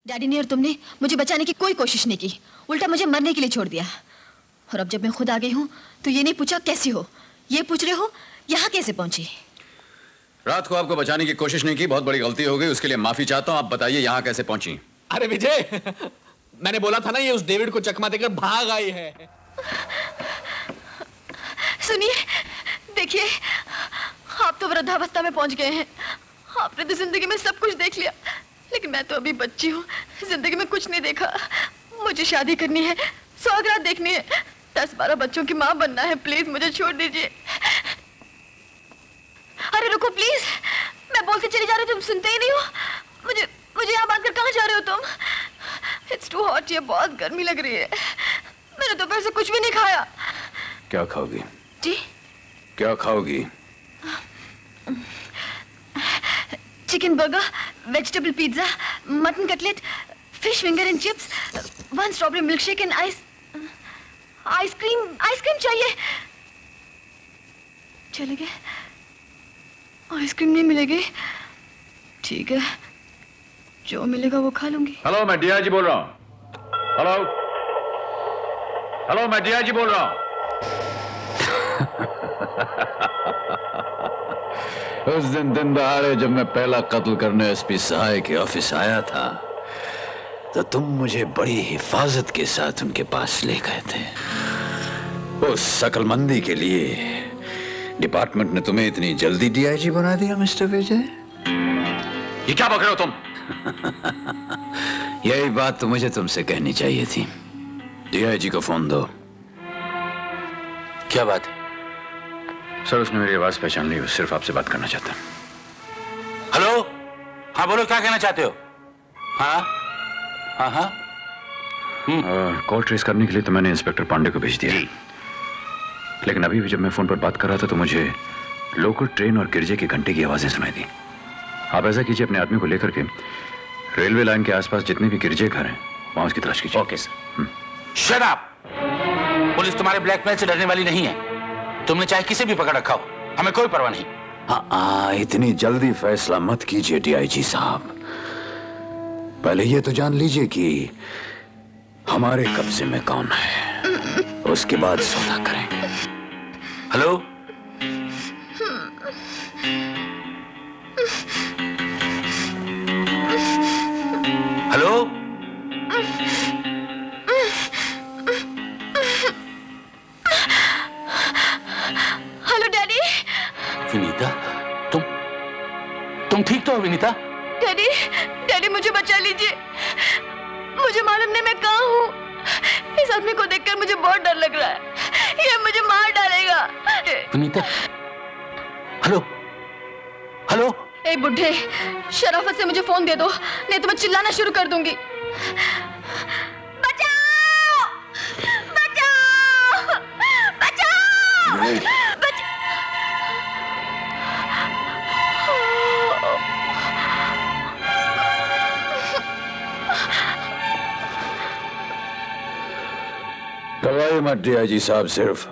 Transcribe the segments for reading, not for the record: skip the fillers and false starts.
Daddy ने और तुमने मुझे बचाने की कोई कोशिश नहीं की, उल्टा मुझे मरने के लिए छोड़ दिया। और अब जब मैं खुद आ गई हूँ तो ये नहीं पूछा कैसी हो, ये पूछ रहे हो यहाँ कैसे पहुंची। रात को आपको बचाने की कोशिश नहीं की, बहुत बड़ी गलती हो गई, उसके लिए माफी चाहता हूँ। आप बताइए यहाँ कैसे पहुंची। अरे विजय, मैंने बोला था ना ये उस डेविड को चकमा देकर भाग आई है। सुनिए, देखिए, आप तो वृद्धावस्था में पहुंच गए हैं। आपने तो जिंदगी में सब कुछ देख लिया, लेकिन मैं तो अभी बच्ची हूँ, जिंदगी में कुछ नहीं देखा। मुझे शादी करनी है, सौगात देखनी है, 10-12 बच्चों की माँ बनना है। प्लीज मुझे छोड़ दीजिए। अरे रुको प्लीज, मैं बोलते चली जा रही हूँ, तुम सुनते ही नहीं हो। मुझे यहाँ बांधकर कहाँ जा रहे हो तुम? इट्स टू हॉट, ये बहुत गर्मी लग रही है। मैंने दोपहर से कुछ भी नहीं खाया। क्या खाओगी? जी? क्या खाओगी? Chicken burger, vegetable pizza, mutton cutlet, fish finger and chips, 1 strawberry milk shake and ice cream चाहिए। चले गए? आइसक्रीम नहीं मिलेगी? ठीक है, जो मिलेगा वो खा लूंगी। हेलो, मैं डीआईजी बोल रहा हूँ। हेलो, मैं डीआईजी बोल रहा हूँ। उस दिन दहाड़े जब मैं पहला कत्ल करने एसपी सहाय के ऑफिस आया था, तो तुम मुझे बड़ी हिफाजत के साथ उनके पास ले गए थे। उस शकलमंदी के लिए डिपार्टमेंट ने तुम्हें इतनी जल्दी डीआईजी बना दिया मिस्टर विजय? ये क्या बक रहे हो तुम? यही बात तो मुझे तुमसे कहनी चाहिए थी। डीआईजी को फोन दो। क्या बात है? सर, उसने मेरी आवाज पहचान ली, सिर्फ आपसे बात करना चाहता है। हेलो, हाँ बोलो, क्या कहना चाहते हो? हाँ हाँ हाँ। कॉल ट्रेस करने के लिए तो मैंने इंस्पेक्टर पांडे को भेज दिया, लेकिन अभी भी जब मैं फोन पर बात कर रहा था तो मुझे लोकल ट्रेन और गिरजे के घंटे की आवाजें सुनाई दी। आप ऐसा कीजिए, अपने आदमी को लेकर के रेलवे लाइन के आसपास जितने भी गिरजे घर हैं वहां उसकी तलाश कीजिए। Okay sir. Shut up! Police तुम्हारे ब्लैकमेल से डरने वाली नहीं है। तुमने चाहे किसे भी पकड़ रखा हो, हमें कोई परवाह नहीं। हाँ, इतनी जल्दी फैसला मत कीजिए डीआईजी साहब। पहले ये तो जान लीजिए कि हमारे कब्जे में कौन है, उसके बाद सौदा करेंगे। Hello, hello, hello daddy. Vinita, तुम ठीक तो हो विनीता? डैडी मुझे बचा लीजिए। मुझे मालूम नहीं मैं कहाँ हूँ। इस आदमी को देखकर मुझे बहुत डर लग रहा है, ये मुझे मार डालेगा। Vinita, hello hello. ए बुढ़े, शराफत से मुझे फोन दे दो, नहीं तो मैं चिल्लाना शुरू कर दूंगी। बचाओ! बचाओ! बचाओ! दवाई मत डीआईजी साहब, सिर्फ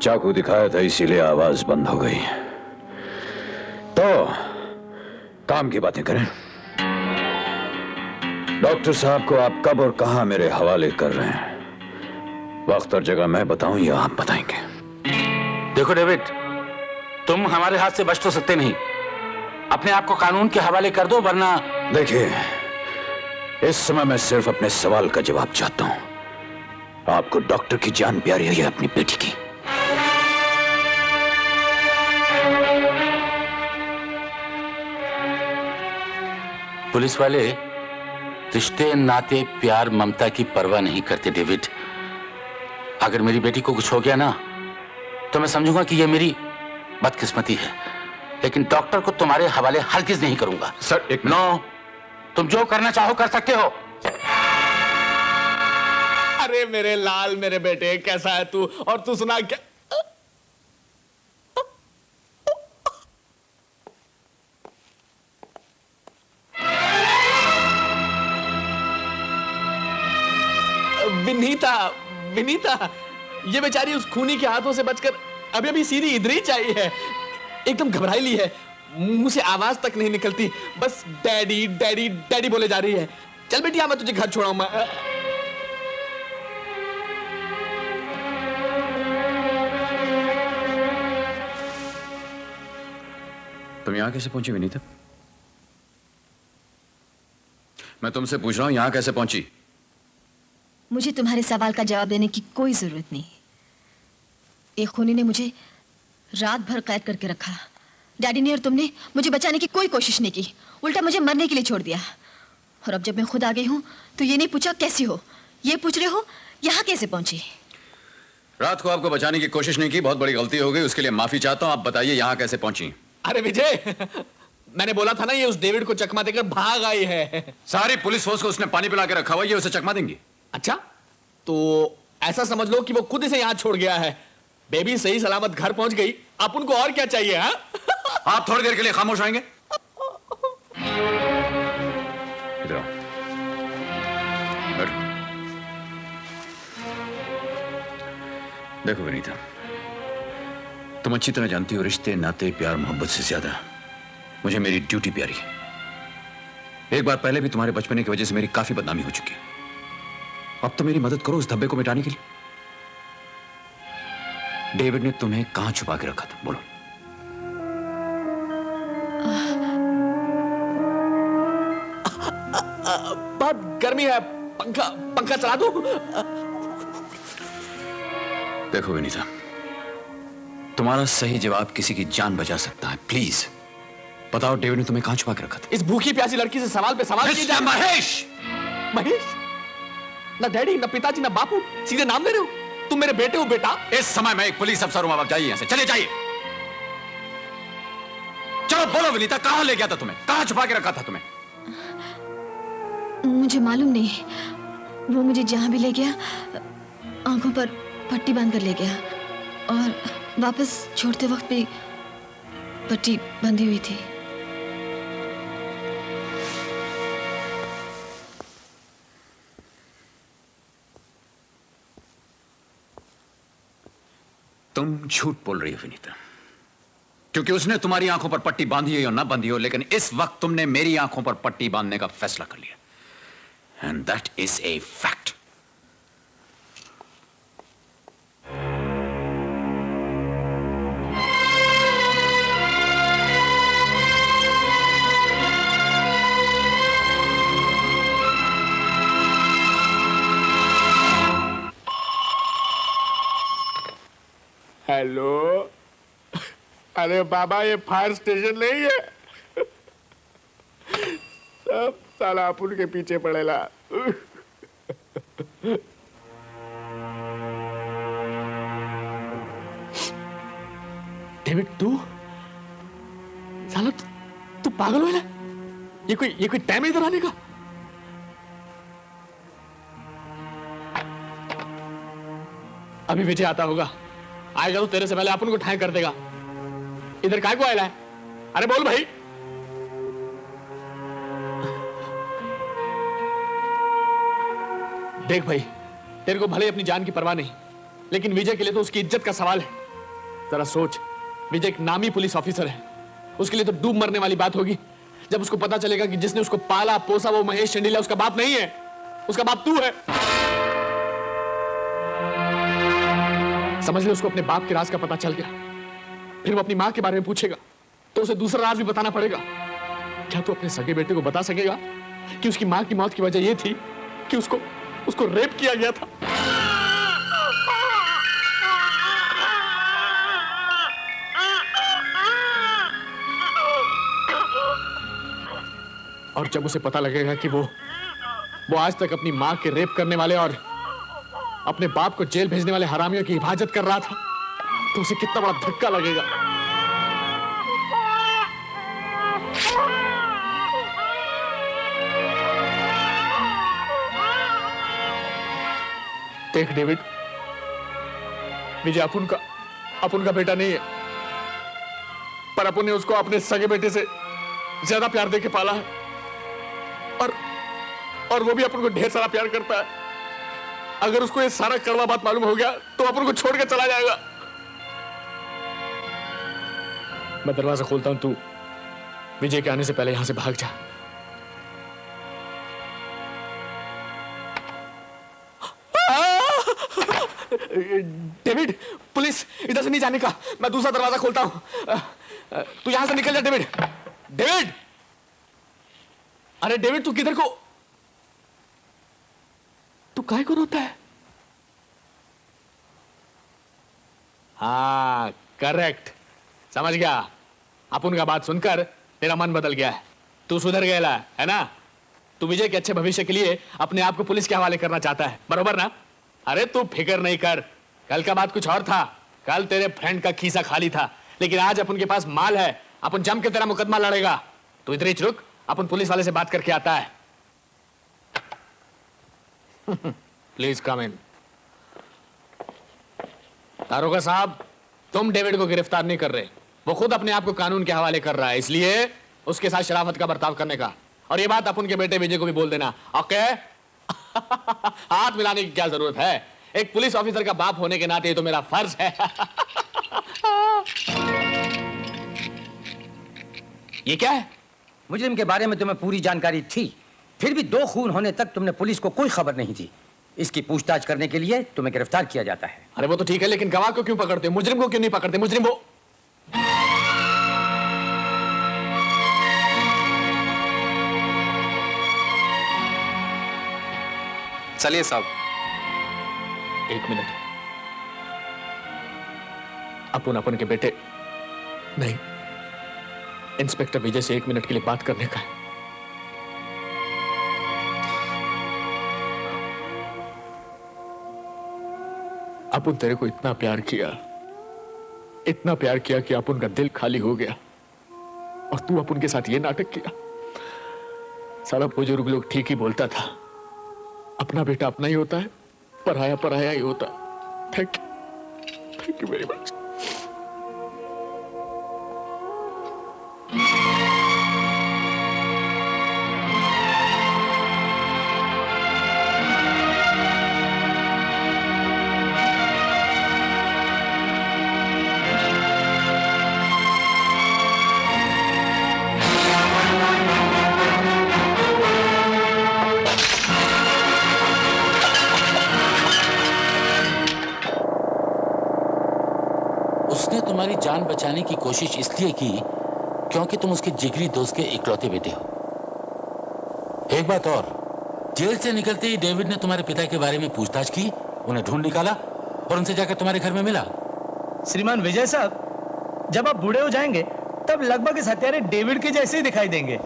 चाकू दिखाया था इसीलिए आवाज बंद हो गई। तो काम की बातें करें। डॉक्टर साहब को आप कब और कहां मेरे हवाले कर रहे हैं? वक्त और जगह मैं बताऊं या आप बताएंगे? देखो डेविड, तुम हमारे हाथ से बच तो सकते नहीं। अपने आप को कानून के हवाले कर दो, वरना। देखिए, इस समय मैं सिर्फ अपने सवाल का जवाब चाहता हूं। आपको डॉक्टर की जान प्यारी है या अपनी बेटी की? पुलिस वाले रिश्ते, नाते, प्यार, ममता की परवाह नहीं करते डेविड। अगर मेरी बेटी को कुछ हो गया ना, तो मैं समझूंगा कि यह मेरी बदकिस्मती है, लेकिन डॉक्टर को तुम्हारे हवाले हरगिज नहीं करूंगा। सर एक नो, तुम जो करना चाहो कर सकते हो। अरे मेरे लाल, मेरे बेटे, कैसा है तू? और तू सुना क्या? विनीता, ये बेचारी उस खूनी के हाथों से बचकर अभी अभी सीधी इधर ही चाहिए है। एकदम घबराई ली है, मुंह से आवाज तक नहीं निकलती, बस डैडी डैडी डैडी बोले जा रही है। चल बेटी, मैं तुझे घर छोड़ाऊं मैं। तुम यहां कैसे पहुंची विनीता? मैं तुमसे पूछ रहा हूं यहां कैसे पहुंची? मुझे तुम्हारे सवाल का जवाब देने की कोई जरूरत नहीं। एक खूनी ने मुझे रात भर कैद करके रखा। डैडी ने और तुमने मुझे बचाने की कोई कोशिश नहीं की, उल्टा मुझे मरने के लिए छोड़ दिया। और अब जब मैं खुद आ गई हूं तो ये नहीं पूछा कैसी हो, ये पूछ रहे हो यहां कैसे पहुंची। रात को आपको बचाने की कोशिश नहीं की, बहुत बड़ी गलती हो गई, उसके लिए माफी चाहता हूं। आप बताइए यहां कैसे पहुंची? अरे विजय, मैंने बोला था ना ये उस डेविड को चकमा देकर भाग आई है। सारी पुलिस फोर्स को उसने पानी पिला के रखा हुआ, ये उसे चकमा देंगी? अच्छा, तो ऐसा समझ लो कि वो खुद इसे यहां छोड़ गया है। बेबी सही सलामत घर पहुंच गई, आप उनको और क्या चाहिए? हाँ? आप थोड़ी देर के लिए खामोश रहेंगे? इधर आओ। बैठो। देखो विनीता, तुम अच्छी तरह जानती हो रिश्ते नाते प्यार मोहब्बत से ज्यादा मुझे मेरी ड्यूटी प्यारी है। एक बार पहले भी तुम्हारे बचपने की वजह से मेरी काफी बदनामी हो चुकी है। अब तो मेरी मदद करो उस धब्बे को मिटाने के लिए। डेविड ने तुम्हें कहां छुपा के रखा था, बोलो? बहुत गर्मी है, पंखा चला दो। देखो विनीता, तुम्हारा सही जवाब किसी की जान बचा सकता है। प्लीज बताओ डेविड ने तुम्हें कहां छुपा के रखा था? इस भूखी प्यासी लड़की से सवाल पे सवाल किए जा। महेश! महेश? ना डैडी, ना पिताजी, ना बापू, सीधे नाम ले रहे हो? तुम मेरे बेटे हो बेटा। इस समय मैं एक पुलिस अफसर हूं, आप जाइए यहां से, चले जाइए। चलो बोलो विनीता, कहां ले गया था तुम्हें? कहां छुपा के रखा था तुम्हें? मुझे मालूम नहीं, वो मुझे जहां भी ले गया आंखों पर पट्टी बांध कर ले गया और वापस छोड़ते वक्त भी पट्टी बंधी हुई थी। तुम झूठ बोल रही हो विनीता, क्योंकि उसने तुम्हारी आंखों पर पट्टी बांधी हो या ना बांधी हो, लेकिन इस वक्त तुमने मेरी आंखों पर पट्टी बांधने का फैसला कर लिया। And that is a fact. Hello, अरे बाबा ये फायर स्टेशन नहीं है। सब साला अपुन के पीछे पड़ेला। डेविड, तू साला तू पागल हो ना? ये कोई टाइम है इधर आने का? अभी विजय आता होगा, आएगा तो तेरे से पहले अपन को ठाए कर देगा। इधर काय को आया है? अरे बोल भाई। देख भाई, तेरे को भले अपनी जान की परवाह नहीं, लेकिन विजय के लिए तो उसकी इज्जत का सवाल है। जरा सोच, विजय एक नामी पुलिस ऑफिसर है, उसके लिए तो डूब मरने वाली बात होगी जब उसको पता चलेगा कि जिसने उसको पाला पोसा वो महेश चंडीला उसका बाप नहीं है, उसका बाप तू है। समझ ले, उसको अपने बाप के राज का पता चल गया, फिर वो अपनी मां के बारे में पूछेगा तो उसे दूसरा राज भी बताना पड़ेगा। क्या तू अपने सगे बेटे को बता सकेगा कि उसकी मां की मौत की वजह यह थी कि उसको रेप किया गया था? और जब उसे पता लगेगा कि वो आज तक अपनी मां के रेप करने वाले और अपने बाप को जेल भेजने वाले हरामियों की हिफाजत कर रहा था, तो उसे कितना बड़ा धक्का लगेगा। देख डेविड, विजय अपुन का बेटा नहीं है, पर अपुन ने उसको अपने सगे बेटे से ज्यादा प्यार देके पाला है, और वो भी अपन को ढेर सारा प्यार करता है। अगर उसको ये सारा कड़वा बात मालूम हो गया तो अपन को छोड़ के चला जाएगा। मैं दरवाजा खोलता हूं, तू विजय के आने से पहले यहां से भाग जा। डेविड, पुलिस इधर से नहीं जाने का। मैं दूसरा दरवाजा खोलता हूं। तू यहां से निकल जा डेविड। डेविड, अरे डेविड तू किधर को, तू काहे को रोता है? हाँ करेक्ट, समझ गया। अपन का बात सुनकर तेरा मन बदल गया है, तू सुधर गया है ना। तू विजय के अच्छे भविष्य के लिए अपने आप को पुलिस के हवाले करना चाहता है, बरोबर ना? अरे तू फिक्र नहीं कर, कल का बात कुछ और था। कल तेरे फ्रेंड का खीसा खाली था, लेकिन आज अपन के पास माल है। अपन जम के तेरा मुकदमा लड़ेगा। तू इधर ही रुक, अपन पुलिस वाले से बात करके आता है। प्लीज कम इन। दारोगा साहब, तुम डेविड को गिरफ्तार नहीं कर रहे, वो खुद अपने आप को कानून के हवाले कर रहा है, इसलिए उसके साथ शराफत का बर्ताव करने का। और ये बात अपन के बेटे विजय को भी बोल देना, ओके? हाथ मिलाने की क्या जरूरत है? एक पुलिस ऑफिसर का बाप होने के नाते ये तो मेरा फर्ज है। ये क्या है? मुजरिम के बारे में तुम्हें पूरी जानकारी थी, फिर भी 2 खून होने तक तुमने पुलिस को कोई खबर नहीं दी। इसकी पूछताछ करने के लिए तुम्हें गिरफ्तार किया जाता है। अरे वो तो ठीक है, लेकिन गवाह को क्यों पकड़ते हो? मुजरिम को क्यों नहीं पकड़ते? मुजरिम वो चलिए साहब। 1 मिनट, अपन के बेटे नहीं, इंस्पेक्टर विजय से 1 मिनट के लिए बात करने का है। अपन तेरे को इतना प्यार किया कि अपन का दिल खाली हो गया, और तू अपन के साथ ये नाटक किया। सारा बुजुर्ग लोग ठीक ही बोलता था, अपना बेटा अपना ही होता है, पराया पराया ही होता है। Thank you very much. उसने तुम्हारी जान बचाने की कोशिश इसलिए की क्योंकि तुम उसके जिगरी दोस्त के इकलौते बेटे हो। एक बात और, जेल से निकलते ही डेविड ने तुम्हारे पिता के बारे में पूछताछ की, उन्हें ढूंढ निकाला और उनसे जाकर तुम्हारे घर में मिला। श्रीमान विजय साहब, जब आप बूढ़े हो जाएंगे तब लगभग इस हत्यारे डेविड के जैसे ही दिखाई देंगे।